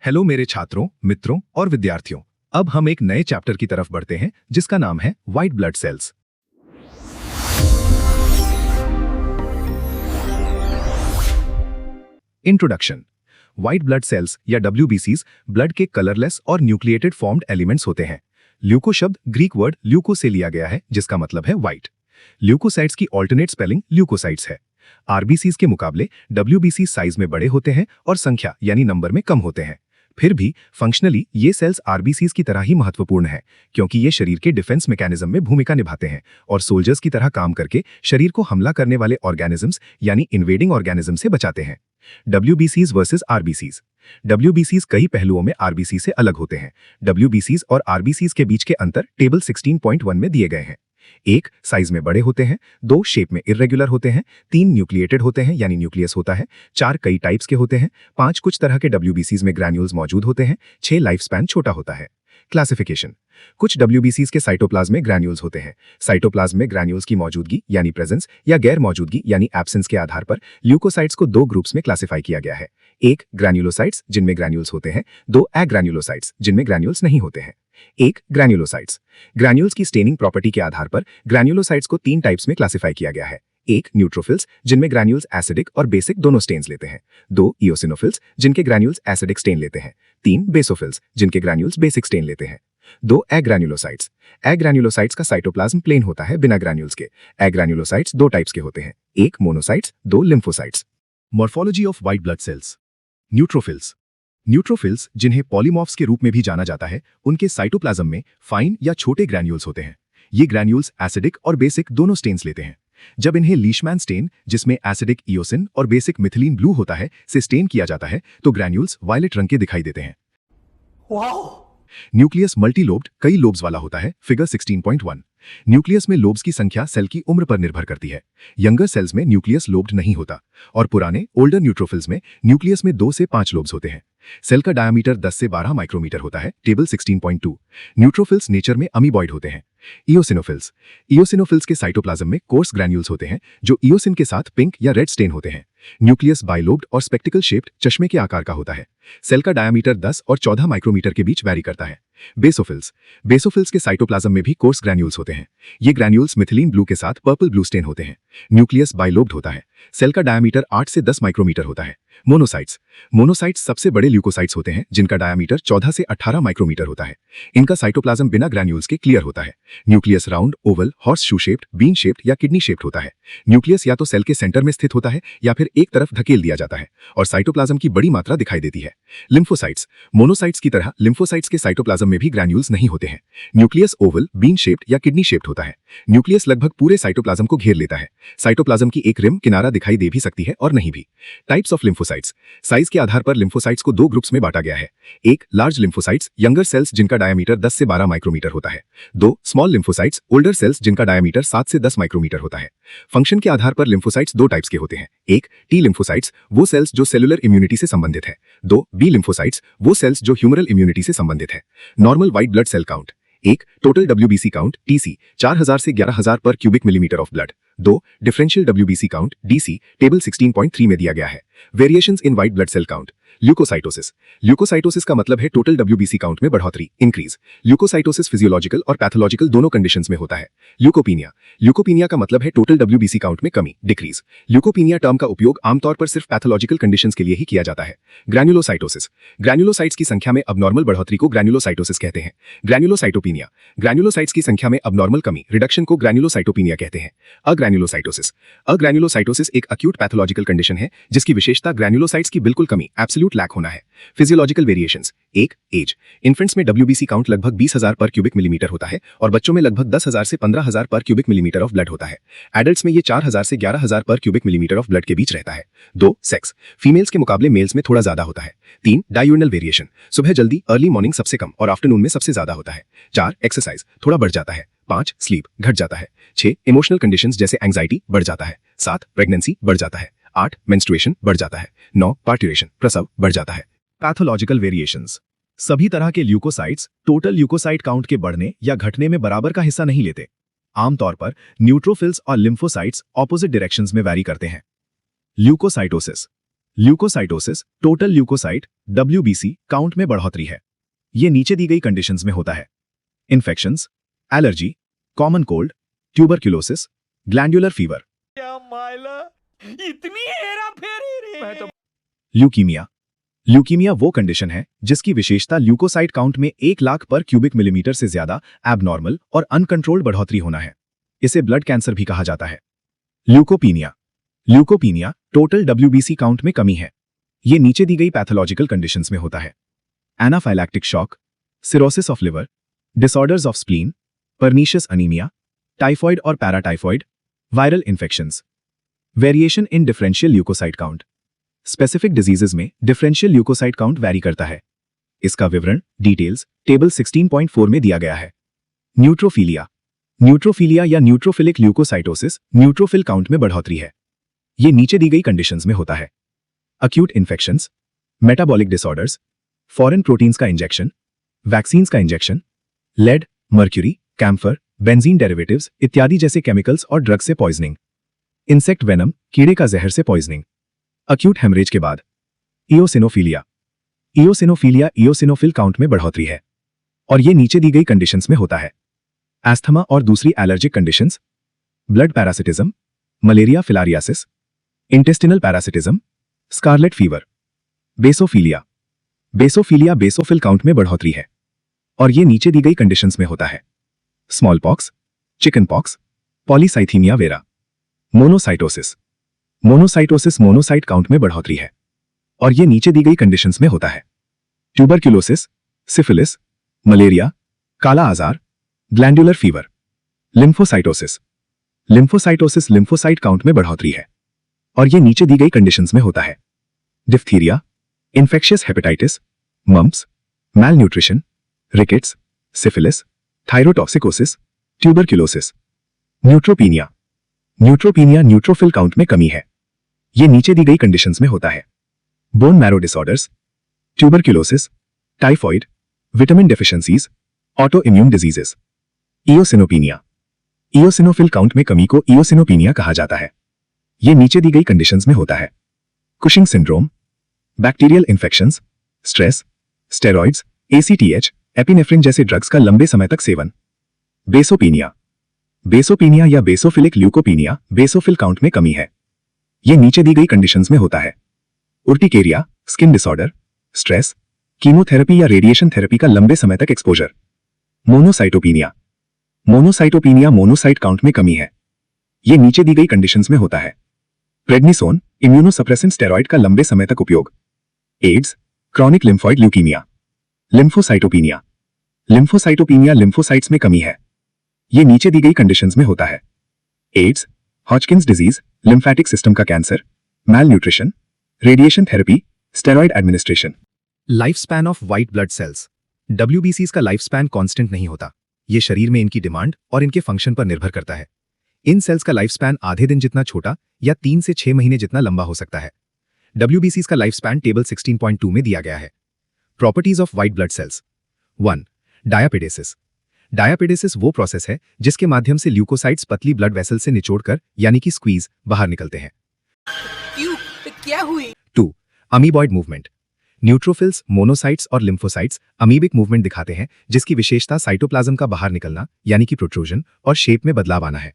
Hello मेरे छात्रों, मित्रों और विद्यार्थियों। अब हम एक नए चैप्टर की तरफ बढ़ते हैं जिसका नाम है white blood sales. Introduction. White blood sales या WBCs ब्लड के कलरलेस और न्यूक्लिएटेड फॉर्म्ड एलिमेंट्स होते हैं। ल्यूको शब्द ग्रीक वर्ड ल्यूको से लिया गया है जिसका मतलब है व्हाइट। ल्यूकोसाइट्स की ऑल्टरनेट स्पेलिंग ल्यूकोसाइट्स है। RBCs के मुकाबले WBC साइज में बड़े होते हैं और संख्या यानी नंबर में कम होते हैं। फिर भी फंक्शनली ये सेल्स RBCs की तरह ही महत्वपूर्ण है क्योंकि ये शरीर के डिफेंस मैकेनिज्म में भूमिका निभाते हैं और सोल्जर्स की तरह काम करके शरीर को हमला करने वाले ऑर्गेनिजम्स यानी इन्वेडिंग ऑर्गेनिज्म से बचाते हैं। WBCs versus RBCs। WBCs कई पहलुओं में RBC से अलग होते हैं। WBCs और RBCs के बीच के अंतर टेबल 16.1 में दिए गए हैं। 1. साइज में बड़े होते हैं। 2. शेप में इर्रेगुलर होते हैं। 3. न्यूक्लिएटेड होते हैं यानी न्यूक्लियस होता है। 4. कई टाइप्स के होते हैं। 5. कुछ तरह के WBCs में ग्रैन्यूल्स मौजूद होते हैं। 6. लाइफ स्पैन छोटा होता है। क्लासिफिकेशन। कुछ WBCs के साइटोप्लाज्म में ग्रैन्यूल्स होते हैं। साइटोप्लाज्म में ग्रैन्यूल्स की मौजूदगी यानी प्रेजेंस या गैर मौजूदगी यानी एब्सेंस के आधार पर ल्यूकोसाइट्स को दो ग्रुप्स में क्लासिफाई किया गया है। 1. ग्रैन्युलोसाइट्स जिनमें ग्रैन्यूल्स होते हैं। 2. एग्रैन्युलोसाइट्स जिनमें ग्रैन्यूल्स नहीं होते हैं। 1. ग्रैन्युलोसाइट्स। ग्रैन्यूल्स की स्टेनिंग प्रॉपर्टी के आधार पर ग्रैन्युलोसाइट्स को 3 टाइप्स में क्लासिफाई किया गया है। 1. न्यूट्रोफिल्स जिनमें ग्रैन्यूल्स एसिडिक और बेसिक दोनों स्टेन्स लेते हैं। 2. इओसिनोफिल्स जिनके ग्रैन्यूल्स एसिडिक स्टेन लेते हैं। 3. बेसोफिल्स जिनके ग्रैन्यूल्स बेसिक स्टेन लेते हैं। 2. एग्रैन्युलोसाइट्स। एग्रैन्युलोसाइट्स का साइटोप्लाज्म प्लेन होता है बिना ग्रैन्यूल्स के। एग्रैन्युलोसाइट्स 2 टाइप्स के होते हैं। 1. Monocytes, 2. Lymphocytes. Morphology of white blood sales. Neutrophils. Neutrophils जिन्हें पॉलीमॉर्फ्स के रूप में भी जाना जाता है, उनके साइटोप्लाज्म में फाइन या छोटे ग्रैन्यूल्स होते हैं। ये ग्रैन्यूल्स एसिडिक और बेसिक दोनों स्टेन्स लेते हैं। जब इन्हें लीशमैन स्टेन जिसमें एसिडिक इओसिन और बेसिक मिथिलीन ब्लू होता है से स्टेन किया जाता है तो ग्रैन्यूल्स वायलेट रंग के दिखाई देते हैं। न्यूक्लियस मल्टीलोब्ड कई लोब्स वाला होता है। फिगर 16.1। न्यूक्लियस में लोब्स की संख्या सेल की उम्र पर निर्भर करती है। यंगर सेल्स में न्यूक्लियस लोब्ड नहीं होता और पुराने ओल्डर न्यूट्रोफिल्स में न्यूक्लियस में 2 से 5 लोब्स होते हैं। सेल का डायमीटर 10 से 12 माइक्रोमीटर होता है। टेबल 16.2। न्यूट्रोफिल्स नेचर में अमीबॉइड होते हैं। इओसिनोफिल्स। इओसिनोफिल्स के साइटोप्लाज्म में कोर्स ग्रैन्यूल्स होते हैं जो इओसिन के साथ पिंक या रेड स्टेन होते हैं। न्यूक्लियस बाइलोब्ड और स्पेक्टिकल शेप्ड चश्मे के आकार का होता है। सेल का डायमीटर 10 और 14 माइक्रोमीटर के बीच वैरी करता है। बेसोफिल्स। बेसोफिल्स के साइटोप्लाज्म में भी कोर्स ग्रैन्यूल्स होते हैं। ये ग्रैन्यूल्स मिथिलीन ब्लू के साथ पर्पल ब्लू स्टेन होते हैं। न्यूक्लियस बाइलोब्ड होता है। सेल का डायमीटर 8 से 10 माइक्रोमीटर होता है। मोनोसाइट्स। मोनोसाइट्स सबसे बड़े ल्यूकोसाइट्स होते हैं जिनका डायमीटर 14 से 18 माइक्रोमीटर होता है। इनका साइटोप्लाज्म बिना ग्रैन्यूल्स के क्लियर होता है। Nucleus round, Oval, horse shoe shaped, bean shaped या किडनी शेप्ड होता है। न्यूक्लियस या तो सेल के सेंटर में स्थित होता है या फिर एक तरफ धकेल दिया जाता है और साइटोप्लाज्म की बड़ी मात्रा दिखाई देती है। लिम्फोसाइट्स। मोनोसाइट्स की तरह लिम्फोसाइट्स के साइटोप्लाज्म में भी ग्रैन्यूल्स नहीं होते हैं। न्यूक्लियस ओवल, बीन शेप्ड या किडनी शेप्ड होता है। न्यूक्लियस लगभग पूरे साइटोप्लाज्म को घेर लेता है। साइटोप्लाज्म की एक रिम किनारा दिखाई दे भी सकती है और नहीं भी। Types of lymphocytes. साइज के आधार पर लिम्फोसाइट्स को 2 ग्रुप्स में बांटा गया है। 1. लार्ज लिम्फोसाइट्स, यंगर सेल्स जिनका डायमीटर 10 से 12 माइक्रोमीटर होता है। 2. स्मॉल लिम्फोसाइट्स, ओल्डर सेल्स जिनका डायमीटर 7 से 10 माइक्रोमीटर होता है। फंक्शन के आधार पर लिम्फोसाइट्स 2 टाइप्स के होते हैं। 1. टी लिम्फोसाइट्स, वो सेल्स जो सेलुलर इम्यूनिटी से संबंधित है। 2. बी लिम्फोसाइट्स, वो सेल्स जो ह्यूमरल इम्यूनिटी से संबंधित है। Normal white blood cell count. 1. Total WBC count TC 4000 से 11000 पर cubic millimetre of blood. 2. Differential WBC count DC table 16.3 में दिया गया है। Variations in white blood cell count. Leucocytosis. Leucocytosis का मतलब है टोटल WBC काउंट में बढ़ोतरी, इंक्रीज। ल्यूकोसाइटोसिस फिजियोलॉजिकल और पैथोलॉजिकल दोनों कंडीशंस में होता है। ल्यूकोपीनिया। ल्यूकोपीनिया का मतलब है टोटल WBC काउंट में कमी, डिक्रीज। ल्यूकोपीनिया टर्म का उपयोग आमतौर पर सिर्फ पैथोलॉजिकल कंडीशंस के लिए ही किया जाता है। ग्रैन्युलोसाइटोसिस। ग्रैन्युलोसाइट्स की संख्या में अबनॉर्मल बढ़ोतरी को ग्रैन्युलोसाइटोसिस कहते हैं। ग्रैन्युलोसाइटोपीनिया। ग्रैन्युलोसाइट्स की संख्या में अबनॉर्मल कमी, रिडक्शन को ग्रैन्युलोसाइटोपीनिया कहते हैं। अग्रैन्युलोसाइटोसिस। अग्रैन्युलोसाइटोसिस एक अक्यूट पैथोलॉजिकल कंडीशन है जिसकी विशेषता ग्रैन्युलोसाइट्स की बिल्कुल कमी, एब्सोल्यूट लैक होना है। Physiological variations. 1. एज। इन्फेंट्स में WBC काउंट लगभग 20,000 पर क्यूबिक मिलीमीटर होता है और बच्चों में लगभग 10,000 से 15,000 पर क्यूबिक मिलीमीटर ऑफ ब्लड होता है। एडल्ट्स में ये 4,000 से 11,000 पर क्यूबिक मिलीमीटर ऑफ ब्लड के बीच रहता है। 2. सेक्स। फीमेल्स के मुकाबले मेल्स में थोड़ा ज्यादा होता है। 3. डायूर्नल वेरिएशन। सुबह जल्दी, अर्ली मॉर्निंग सबसे कम और आफ्टरनून में सबसे ज्यादा होता है। 4. एक्सरसाइज, थोड़ा बढ़ जाता है। 5. स्लीप, घट जाता है। 6. इमोशनल कंडीशंस जैसे एंग्जाइटी बढ़ जाता है। 7. प्रेगनेंसी बढ़ जाता है। 8. मेंस्ट्रुएशन बढ़ जाता है। 9. पार्ट्यूरेशन, प्रसव बढ़ जाता है। Pathological variations. सभी तरह के ल्यूकोसाइट्स टोटल ल्यूकोसाइट काउंट के बढ़ने या घटने में बराबर का हिस्सा नहीं लेते। आमतौर पर न्यूट्रोफिल्स और लिम्फोसाइट्स ऑपोजिट डायरेक्शंस में वैरी करते हैं। Leucocytosis. Leucocytosis total leucocyte WBC count में बढ़ोतरी है। ये नीचे दी गई कंडीशंस में होता है। Infections, allergy, common cold, tuberculosis, glandular fever. इतनी हेरा फेरी रे। ल्यूकीमिया। ल्यूकीमिया वो कंडीशन है जिसकी विशेषता ल्यूकोसाइट काउंट में 1 लाख पर क्यूबिक मिलीमीटर से ज्यादा एबनॉर्मल और अनकंट्रोल्ड बढ़ोतरी होना है। इसे ब्लड कैंसर भी कहा जाता है। Leucopenia. Leucopenia total WBC count में कमी है। ये नीचे दी गई पैथोलॉजिकल कंडीशंस में होता है। Anaphylactic shock, cirrhosis of liver, disorders of spleen, pernicious anaemia, typhoid और paratyphoid, viral infections. Variation in differential leukocyte count. Specific diseases में डिफरेंशियल ल्यूकोसाइट काउंट वैरी करता है। इसका विवरण डिटेल्स टेबल 16.4 में दिया गया है। न्यूट्रोफिलिया। न्यूट्रोफिलिया या न्यूट्रोफिलिक ल्यूकोसाइटोसिस न्यूट्रोफिल काउंट में बढ़ोतरी है। ये नीचे दी गई कंडीशंस में होता है। Acute infections, metabolic disorders, foreign proteins का इंजेक्शन, वैक्सीन्स का injection, lead, mercury, camphor, benzene derivatives इत्यादि जैसे केमिकल्स और ड्रग से पॉइजनिंग। इंसेक्ट वेनम, कीड़े का जहर से पॉइजनिंग। अक्यूट हेमरेज के बाद इओसिनोफिलिया। इओसिनोफिलिया इओसिनोफिल काउंट में बढ़ोतरी है और ये नीचे दी गई कंडीशंस में होता है। एस्थमा और दूसरी allergic conditions, blood parasitism, malaria filariasis, intestinal parasitism, scarlet fever. Basophilia. Basophilia basophil count में बढ़ोतरी है और ये नीचे दी गई कंडीशंस में होता है। Small pox, chicken pox, polycythaemia vera. Monocytosis. Monocytosis monocyte count में बढ़ोतरी है और ये नीचे दी गई कंडीशंस में होता है। ट्यूबरक्यूलोसिस, सिफिलिस, मलेरिया, काला आजार, glandular fever. Lymphocytosis. Lymphocytosis lymphocyte count में बढ़ोतरी है और ये नीचे दी गई कंडीशंस में होता है। Diphtheria, infectious hepatitis, mumps, malnutrition, rickets, syphilis, thyrotoxicosis, tuberculosis. Neutropenia. Neutropenia neutrophil count में कमी है। ये नीचे दी गई कंडीशंस में होता है। Bone marrow disorders, tuberculosis, typhoid, vitamin deficiencies, auto immune diseases. Eosinopenia. Eosinophil count में कमी को इओसिनोपीनिया कहा जाता है। ये नीचे दी गई कंडीशंस में होता है। Cushing syndrome, bacterial infections, stress, steroids, ACTH, epinephrine जैसे ड्रग्स का लंबे समय तक सेवन। बेसोपीनिया। बेसोपीनिया या बेसोफिलिक ल्यूकोपीनिया बेसोफिल काउंट में कमी है। ये नीचे दी गई कंडीशंस में होता है। उर्टिकेरिया, स्किन डिसऑर्डर, स्ट्रेस, कीमोथेरेपी या रेडिएशन थेरेपी का लंबे समय तक एक्सपोजर। मोनोसाइटोपीनिया। मोनोसाइटोपीनिया मोनोसाइट काउंट में कमी है। ये नीचे दी गई कंडीशंस में होता है। प्रेडनिसोन, इम्यूनोसप्रेसेंट स्टेरॉइड का लंबे समय तक उपयोग। AIDS, chronic lymphoid leukaemia. Lymphocytopenia. Lymphocytopenia lymphocytes में कमी है। ये नीचे दी गई कंडीशंस में होता है। AIDS, Hodgkin's disease, lymphatic system का cancer, malnutrition, radiation therapy, steroid administration. Life span of white blood cells. WBCs का लाइफ स्पैन कांस्टेंट नहीं होता। ये शरीर में इनकी डिमांड और इनके फंक्शन पर निर्भर करता है। इन सेल्स का लाइफ स्पैन आधे दिन जितना छोटा या 3 से 6 महीने जितना लंबा हो सकता है। WBCs का लाइफ स्पैन टेबल 16.2 में दिया गया है। Properties of white blood sales. 1. डायापेडेसिस। डायापेडेसिस वो प्रोसेस है जिसके माध्यम से ल्यूकोसाइट्स पतली ब्लड वेसल से निचोड़कर यानी कि स्क्वीज बाहर निकलते हैं। क्यों? क्या हुई? 2. Amoeboid movement. न्यूट्रोफिल्स, मोनोसाइट्स और लिम्फोसाइट्स अमीबिक मूवमेंट दिखाते हैं जिसकी विशेषता साइटोप्लाज्म का बाहर निकलना यानी कि प्रोट्रूजन और शेप में बदलाव आना है।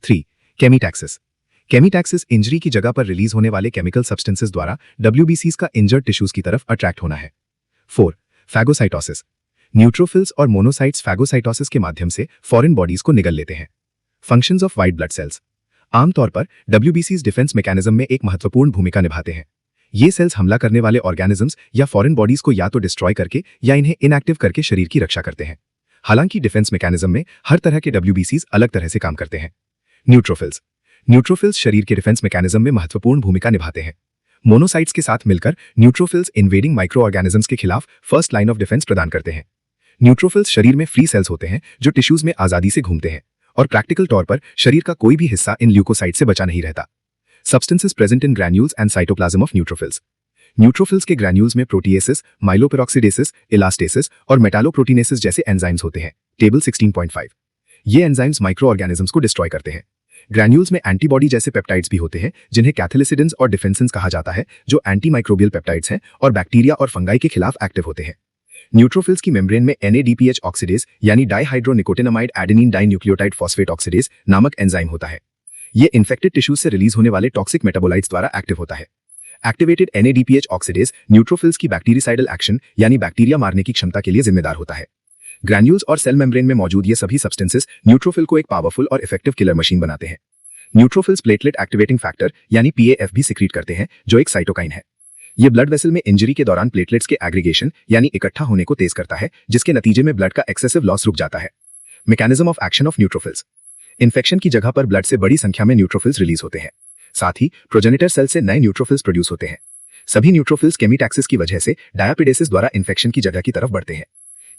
3. केमीटैक्सिस। केमीटैक्सिस इंजरी की जगह पर रिलीज होने वाले केमिकल सब्सटेंसेस द्वारा WBCs का इंजर्ड टिश्यूज की तरफ अट्रैक्ट होना है। 4. फैगोसाइटोसिस। न्यूट्रोफिल्स और मोनोसाइट्स फैगोसाइटोसिस के माध्यम से फॉरेन बॉडीज को निगल लेते हैं। Functions of white blood sales. आमतौर पर WBCs डिफेंस मैकेनिज्म में एक महत्वपूर्ण भूमिका निभाते हैं। ये सेल्स हमला करने वाले ऑर्गेनिजम्स या फॉरेन बॉडीज को या तो डिस्ट्रॉय करके या इन्हें इनएक्टिव करके शरीर की रक्षा करते हैं। हालांकि डिफेंस मैकेनिज्म में हर तरह के WBCs अलग तरह से काम करते हैं। न्यूट्रोफिल्स। न्यूट्रोफिल्स शरीर के डिफेंस मैकेनिज्म में महत्वपूर्ण भूमिका निभाते हैं। मोनोसाइट्स के साथ मिलकर न्यूट्रोफिल्स इन्वेडिंग माइक्रो ऑर्गेनिजम्स के खिलाफ फर्स्ट लाइन ऑफ डिफेंस प्रदान करते हैं। न्यूट्रोफिल्स शरीर में फ्री सेल्स होते हैं जो टिश्यूज में आजादी से घूमते हैं और प्रैक्टिकल तौर पर शरीर का कोई भी हिस्सा इन ल्यूकोसाइट से बचा नहीं रहता। Substances present in granules and cytoplasm of neutrophils. Neutrophils के ग्रैन्यूल्स में प्रोटीएसिस, माइलोपेरोक्सिडेसिस, इलास्टेसिस और मेटालोप्रोटीनेसिस जैसे एंजाइम्स होते हैं। टेबल 16.5। ये एंजाइम्स माइक्रो ऑर्गेनिजम्स को डिस्ट्रॉय करते हैं। ग्रैन्यूल्स में एंटीबॉडी जैसे पेप्टाइड्स भी होते हैं जिन्हें कैथेलिसिडेंस और डिफेंसेंस कहा जाता है, जो एंटीमाइक्रोबियल पेप्टाइड्स हैं और बैक्टीरिया और फंगाई के खिलाफ एक्टिव होते हैं। न्यूट्रोफिल्स की मेम्ब्रेन में NADPH ऑक्सीडेज यानी डाइहाइड्रोनिकोटिनामाइड एडेनिन डाइन्यूक्लियोटाइड फॉस्फेट ऑक्सीडेज नामक एंजाइम होता है। ये इन्फेक्टेड टिश्यूज से रिलीज होने वाले टॉक्सिक मेटाबोलाइट्स द्वारा एक्टिव होता है। एक्टिवेटेड NADPH ऑक्सीडेज न्यूट्रोफिल्स की बैक्टीरिसाइडल एक्शन यानी बैक्टीरिया मारने की क्षमता के लिए जिम्मेदार होता है। ग्रैन्यूल्स और सेल मेम्ब्रेन में मौजूद ये सभी सब्सटेंसेस न्यूट्रोफिल को एक पावरफुल और इफेक्टिव किलर मशीन बनाते हैं। न्यूट्रोफिल्स प्लेटलेट एक्टिवेटिंग फैक्टर यानी PAF भी सिक्रीट करते हैं, जो एक साइटोकाइन है। ये ब्लड वेसल में इंजरी के दौरान प्लेटलेट्स के एग्रीगेशन यानी इकट्ठा होने को तेज करता है, जिसके नतीजे में ब्लड का एक्सेसिव लॉस रुक जाता है। Mechanism of action of neutrophils. Infection की जगह पर ब्लड से बड़ी संख्या में न्यूट्रोफिल्स रिलीज होते हैं। साथ ही प्रोजेनिटर सेल से नए न्यूट्रोफिल्स प्रोड्यूस होते हैं। सभी न्यूट्रोफिल्स केमीटैक्सिस की वजह से डायापिडेसिस द्वारा इन्फेक्शन की जगह की तरफ बढ़ते हैं।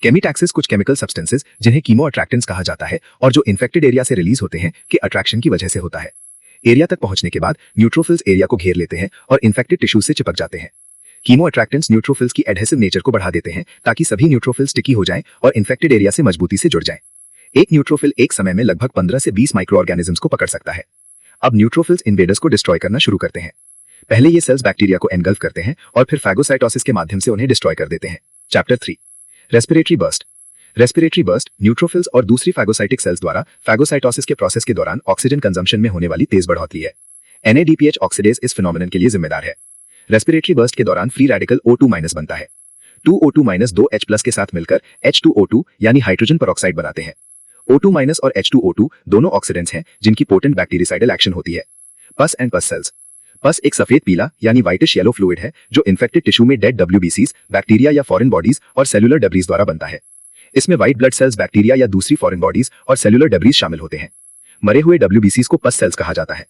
केमीटैक्सिस कुछ केमिकल सब्सटेंसेस जिन्हें कीमो अट्रैक्टेंट्स कहा जाता है और जो इन्फेक्टेड एरिया से रिलीज होते हैं के अट्रैक्शन की वजह से होता है। एरिया तक पहुंचने के बाद न्यूट्रोफिल्स एरिया को घेर लेते हैं और इन्फेक्टेड टिश्यूज से चिपक जाते हैं। कीमो अट्रैक्टेंट्स न्यूट्रोफिल्स की एडहेसिव नेचर को बढ़ा देते हैं ताकि सभी न्यूट्रोफिल्स स्टिकी हो जाएं और इन्फेक्टेड एरिया से मजबूती से जुड़ जाएं। एक न्यूट्रोफिल एक समय में लगभग 15 से 20 माइक्रो ऑर्गेनिजम्स को पकड़ सकता है। अब न्यूट्रोफिल्स इन्वेडर्स को डिस्ट्रॉय करना शुरू करते हैं। पहले ये सेल्स बैक्टीरिया को एनगल्फ करते हैं और फिर फैगोसाइटोसिस के माध्यम से उन्हें डिस्ट्रॉय कर देते हैं। Chapter 3 respiratory burst. Respiratory burst neutrophils और दूसरी फैगोसाइटिक सेल्स द्वारा फैगोसाइटोसिस के प्रोसेस के दौरान ऑक्सीजन कंजम्पशन में होने वाली तेज बढ़ोतरी है। NADPH ऑक्सीडेज इस फिनोमिनन के लिए जिम्मेदार है। रेस्पिरेटरी बर्स्ट के दौरान फ्री रेडिकल O2- बनता है। 2O2- 2H+ के साथ मिलकर H2O2 यानी हाइड्रोजन परऑक्साइड बनाते हैं। O2- और H2O2 दोनों ऑक्सीडेंट्स हैं जिनकी पोटेंट बैक्टीरिसाइडल एक्शन होती है। पस एंड पस सेल्स। पस एक सफेद पीला यानी व्हाइटिश येलो फ्लूइड है जो इन्फेक्टेड टिश्यू में डेड WBCs, बैक्टीरिया या फॉरेन बॉडीज और सेलुलर डेब्रीज द्वारा बनता है। इसमें व्हाइट ब्लड सेल्स, बैक्टीरिया या दूसरी फॉरेन बॉडीज और सेलुलर डेब्रीज शामिल होते हैं। मरे हुए WBCs को पस सेल्स कहा जाता है।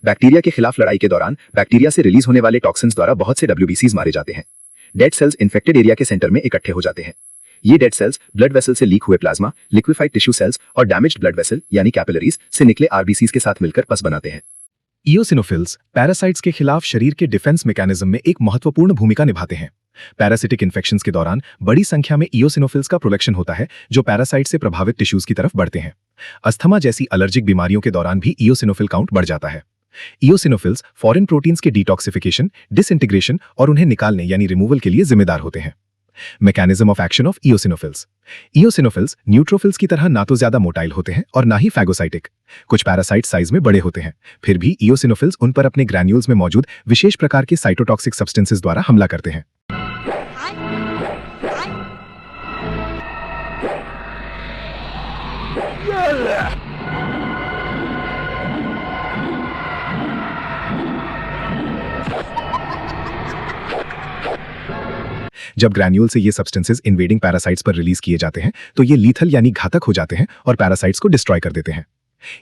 बैक्टीरिया के खिलाफ लड़ाई के दौरान बैक्टीरिया से रिलीज होने वाले टॉक्सिन्स द्वारा बहुत से WBCs मारे जाते हैं। डेड सेल्स इन्फेक्टेड एरिया के सेंटर में इकट्ठे हो जाते हैं। ये डेड सेल्स ब्लड वेसल से लीक हुए प्लाज्मा, लिक्विफाइड टिश्यू सेल्स और डैमेज्ड ब्लड वेसल यानी कैपिलरीज से निकले RBCs के साथ मिलकर पस बनाते हैं। इयोसिनोफिल्स पैरासाइट्स के खिलाफ शरीर के डिफेंस मैकेनिज्म में एक महत्वपूर्ण भूमिका निभाते हैं। पैरासिटिक इन्फेक्शंस के दौरान बड़ी संख्या में इयोसिनोफिल्स का प्रोडक्शन होता है जो पैरासाइट से प्रभावित टिश्यूज की तरफ बढ़ते हैं। अस्थमा जैसी एलर्जिक बीमारियों के दौरान भी इयोसिनोफिल काउंट बढ़ जाता है। इयोसिनोफिल्स फॉरेन प्रोटीन्स के डिटॉक्सिफिकेशन, डिसइंटीग्रेशन और उन्हें निकालने यानी रिमूवल के लिए जिम्मेदार होते हैं। Mechanism of action of eosinophils. Eosinophils neutrophils की तरह ना तो ज्यादा मोटाइल होते हैं और ना ही फैगोसाइटिक। कुछ पैरासाइट साइज में बड़े होते हैं, फिर भी इयोसिनोफिल्स उन पर अपने ग्रैन्यूल्स में मौजूद विशेष प्रकार के साइटोटॉक्सिक सब्सटेंसेस द्वारा हमला करते हैं। जब ग्रैन्यूल से ये सब्सटेंसेस इन्वेडिंग पैरासाइट्स पर रिलीज किए जाते हैं तो ये लीथल यानी घातक हो जाते हैं और पैरासाइट्स को डिस्ट्रॉय कर देते हैं।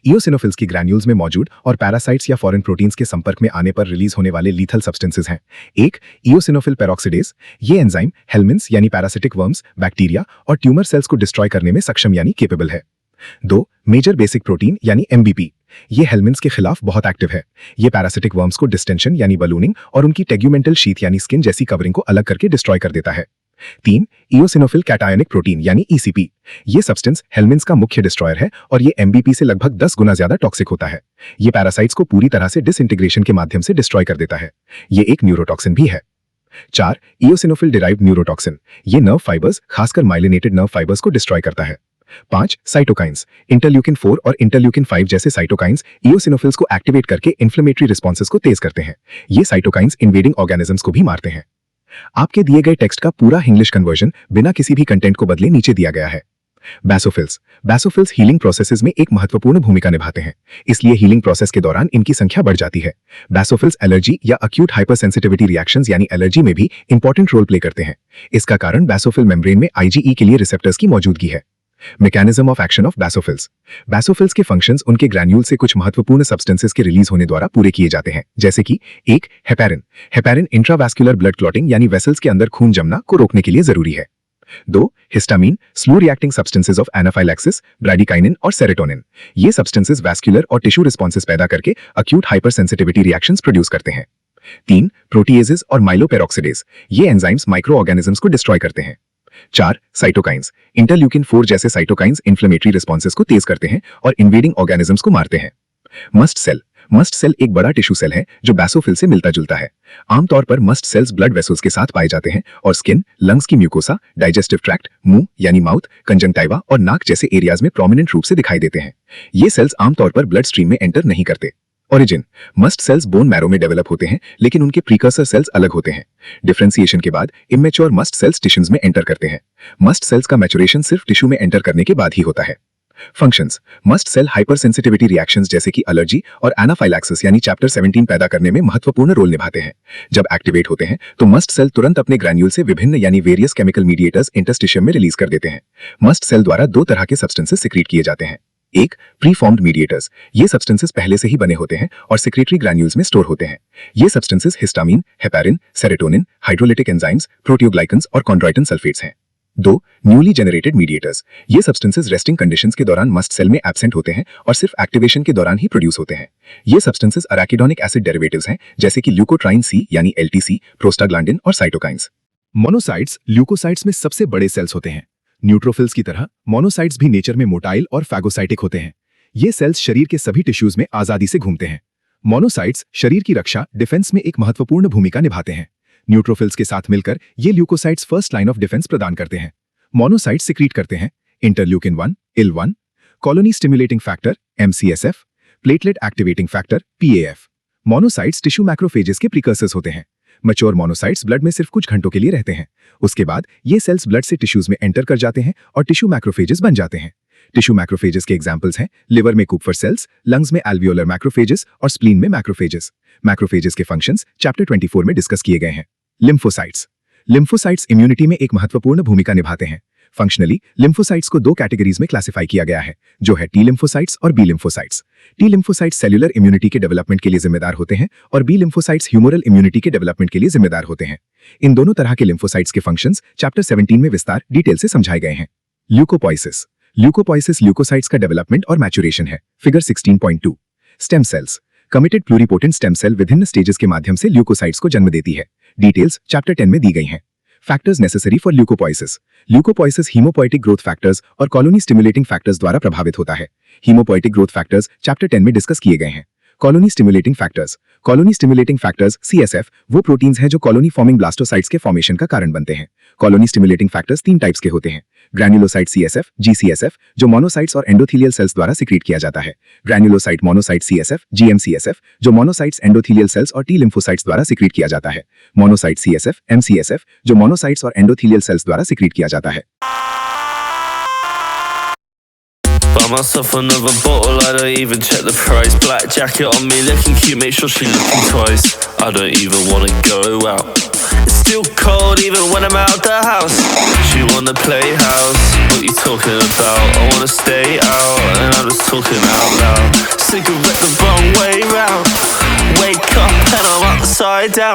इयोसिनोफिल्स की ग्रैन्यूल्स में मौजूद और पैरासाइट्स या फॉरेन प्रोटीन्स के संपर्क में आने पर रिलीज होने वाले लीथल सब्सटेंसेस हैं। एक, इयोसिनोफिल पेरोक्सिडेज। ये एंजाइम हेलमिन्स यानी पैरासिटिक वर्म्स, बैक्टीरिया और ट्यूमर सेल्स को डिस्ट्रॉय करने में सक्षम यानी केपेबल है। 2, मेजर बेसिक प्रोटीन यानी MBP। ये हेलमिन्स के खिलाफ बहुत एक्टिव है। ये पैरासिटिक वर्म्स को डिस्टेंशन यानी बलूनिंग और उनकी टेग्यूमेंटल शीथ यानी स्किन जैसी कवरिंग को अलग करके डिस्ट्रॉय कर देता है। 3, इयोसिनोफिल कैटायनिक प्रोटीन यानी ECP। ये सब्सटेंस हेलमिन्स का मुख्य डिस्ट्रॉयर है और ये MBP से लगभग 10 गुना ज्यादा टॉक्सिक होता है। ये पैरासाइट्स को पूरी तरह से डिसइंटीग्रेशन के माध्यम से डिस्ट्रॉय कर देता है। ये एक न्यूरोटॉक्सिन भी है। 4, इयोसिनोफिल डिराइव्ड न्यूरोटॉक्सिन। ये नर्व फाइबर्स, खासकर माइलिनेटेड नर्व फाइबर्स को डिस्ट्रॉय करता है। 5, साइटोकाइंस। इंटरल्यूकिन 4 और इंटरल्यूकिन 5 जैसे साइटोकाइंस इयोसिनोफिल्स को एक्टिवेट करके इन्फ्लेमेटरी रिस्पॉन्सेस को तेज करते हैं। ये साइटोकाइंस इन्वेडिंग ऑर्गेनिजम्स को भी मारते हैं। आपके दिए गए टेक्स्ट का पूरा इंग्लिश कन्वर्जन बिना किसी भी कंटेंट को बदले नीचे दिया गया है। बैसोफिल्स। बैसोफिल्स हीलिंग प्रोसेसेस में एक महत्वपूर्ण भूमिका निभाते हैं, इसलिए हीलिंग प्रोसेस के दौरान इनकी संख्या बढ़ जाती है। बैसोफिल्स एलर्जी या अक्यूट हाइपरसेंसिटिविटी रिएक्शंस यानी एलर्जी में भी इंपॉर्टेंट रोल प्ले करते हैं। इसका कारण बैसोफिल मेम्ब्रेन में IgE के लिए रिसेप्टर्स की मौजूदगी है। Mechanism of action of basophils. Basophils के फंक्शंस उनके ग्रैन्यूल से कुछ महत्वपूर्ण सब्सटेंसेस के रिलीज होने द्वारा पूरे किए जाते हैं, जैसे कि 1, heparin. Heparin intravascular blood clotting यानी वेसल्स के अंदर खून जमना को रोकने के लिए जरूरी है। 2, histamine, slow reacting substances of anaphylaxis, bradykinin और सेरोटोनिन। ये सब्सटेंसेस वैस्कुलर और टिश्यू रिस्पॉन्सेस पैदा करके अक्यूट हाइपरसेंसिटिविटी रिएक्शंस प्रोड्यूस करते हैं। 3, प्रोटीएजेस और माइलोपेरोक्सिडेज। ये एंजाइम्स माइक्रो ऑर्गेनिजम्स को डिस्ट्रॉय करते हैं। 4, साइटोकाइंस। इंटरल्यूकिन 4 जैसे साइटोकाइंस इन्फ्लेमेटरी रिस्पॉन्सेस को तेज करते हैं और इन्वेडिंग ऑर्गेनिजम्स को मारते हैं। मस्ट सेल एक बड़ा टिश्यू सेल है जो बैसोफिल से मिलता जुलता है। आमतौर पर मस्ट सेल्स ब्लड वेसल्स के साथ पाए जाते हैं और स्किन, लंग्स की म्यूकोसा, डाइजेस्टिव ट्रैक्ट, मुंह यानी माउथ, कंजंक्टिवा और नाक जैसे एरियाज में प्रोमिनेंट रूप से दिखाई देते हैं। ये सेल्स आमतौर पर ब्लड स्ट्रीम में एंटर नहीं करते। Origin: must cells bone marrow में डेवलप होते हैं, लेकिन उनके प्रीकर्सर सेल्स अलग होते हैं। डिफरेंशिएशन के बाद इमेच्योर मस्ट सेल्स टिश्यूज में एंटर करते हैं। मस्ट सेल्स का मैचुरेशन सिर्फ टिश्यू में एंटर करने के बाद ही होता है। Functions: mast cell hypersensitivity reactions जैसे कि एलर्जी और एनाफाइलैक्सिस यानी चैप्टर 17 पैदा करने में महत्वपूर्ण रोल निभाते हैं। जब एक्टिवेट होते हैं तो मस्ट सेल तुरंत अपने ग्रैन्यूल से विभिन्न यानी वेरियस केमिकल मीडिएटर्स इंटरस्टिशियम में रिलीज कर देते हैं। मस्ट सेल द्वारा दो तरह के सब्सटेंसेस सिक्रीट किए जाते हैं। एक, प्री फॉर्म्ड मीडिएटर्स। ये सब्सटेंसेस पहले से ही बने होते हैं और सेक्रेटरी ग्रैन्यूल्स में स्टोर होते हैं। ये substances histamine, heparin, serotonin, hydrolytic enzymes, proteoglycans और कॉन्ड्राइटिन सल्फेट्स हैं। 2, न्यूली जनरेटेड मीडिएटर्स। ये सब्सटेंसेस रेस्टिंग कंडीशंस के दौरान मस्ट सेल में एब्सेंट होते हैं और सिर्फ एक्टिवेशन के दौरान ही प्रोड्यूस होते हैं। ये सब्सटेंसेस अराकिडोनिक एसिड डेरिवेटिव्स हैं जैसे कि ल्यूकोट्राइन सी यानी एलटीसी, प्रोस्टाग्लैंडिन और साइटोकाइंस। मोनोसाइट्स ल्यूकोसाइट्स में सबसे बड़े सेल्स होते हैं। न्यूट्रोफिल्स की तरह मोनोसाइट्स भी नेचर में मोटाइल और फैगोसाइटिक होते हैं। ये सेल्स शरीर के सभी टिश्यूज में आजादी से घूमते हैं। मोनोसाइट्स शरीर की रक्षा, डिफेंस में एक महत्वपूर्ण भूमिका निभाते हैं। न्यूट्रोफिल्स के साथ मिलकर ये leukocytes first line of defence प्रदान करते हैं। मोनोसाइट्स सिक्रीट करते हैं interleukin 1, IL-1, colony stimulating factor MCSF, platelet activating factor PAF। Monocytes tissue macrophages के प्रीकर्सर्स होते हैं। मैच्योर मोनोसाइट्स ब्लड में सिर्फ कुछ घंटों के लिए रहते हैं। उसके बाद ये सेल्स ब्लड से टिश्यूज में एंटर कर जाते हैं और टिश्यू मैक्रोफेजेस बन जाते हैं। टिश्यू मैक्रोफेजेस के एग्जांपल्स हैं लिवर में कूपर सेल्स, लंग्स में एल्वियोलर मैक्रोफेजेस और स्प्लीन में मैक्रोफेजेस। मैक्रोफेजेस के फंक्शंस चैप्टर 24 में डिस्कस किए गए हैं। लिम्फोसाइट्स इम्यूनिटी में एक महत्वपूर्ण भूमिका निभाते हैं। फंक्शनली लिम्फोसाइट्स को दो कैटेगरीज में क्लासिफाई किया गया है, जो है टी लिम्फोसाइट्स और B lymphocytes. T lymphocytes cellular immunity के डेवलपमेंट के लिए जिम्मेदार होते हैं और बी लिम्फोसाइट्स ह्यूमरल इम्यूनिटी के डेवलपमेंट के लिए जिम्मेदार होते हैं। इन दोनों तरह के लिम्फोसाइट्स के फंक्शंस चैप्टर 17 में विस्तार डिटेल से समझाए गए हैं। ल्यूकोपोइसिस ल्यूकोसाइट्स का डेवलपमेंट और मैचुरेशन है। Figure 16.2। Stem cells committed pluripotent stem cell विभिन्न स्टेजेस के माध्यम से ल्यूकोसाइट्स को जन्म देती है। डिटेल्स चैप्टर 10 में दी गई हैं। Factors necessary for leukopoiesis haemopoietic growth factors और कॉलोनी स्टिमुलेटिंग फैक्टर्स द्वारा प्रभावित होता है। हीमोपोएटिक ग्रोथ फैक्टर्स चैप्टर 10 में डिस्कस किए गए हैं। कॉलोनी स्टिमुलेटिंग फैक्टर्स CSF वो प्रोटीन्स हैं जो कॉलोनी फॉर्मिंग ब्लास्टोसाइट्स के फॉर्मेशन का कारण बनते हैं। कॉलोनी स्टिमुलेटिंग फैक्टर्स 3 टाइप्स के होते हैं। ग्रैन्युलोसाइट CSF GCSF जो मोनोसाइट्स और एंडोथेलियल सेल्स द्वारा सिक्रीट किया जाता है। ग्रैन्युलोसाइट मोनोसाइट CSF GMCSF जो मोनोसाइट्स एंडोथेलियल सेल्स और टी लिम्फोसाइट्स द्वारा सिक्रीट किया जाता है। मोनोसाइट CSF MCSF जो मोनोसाइट्स और एंडोथेलियल सेल्स द्वारा सिक्रीट किया जाता है। Buy myself another bottle, I don't even check the price. Black jacket on me, looking cute, make sure she looking twice. I don't even wanna go out. It's still cold even when I'm out the house. She wanna play house, what you talking about? I wanna stay out, and I'm just talking out loud. Cigarette the wrong way round. Wake up and I'm upside down.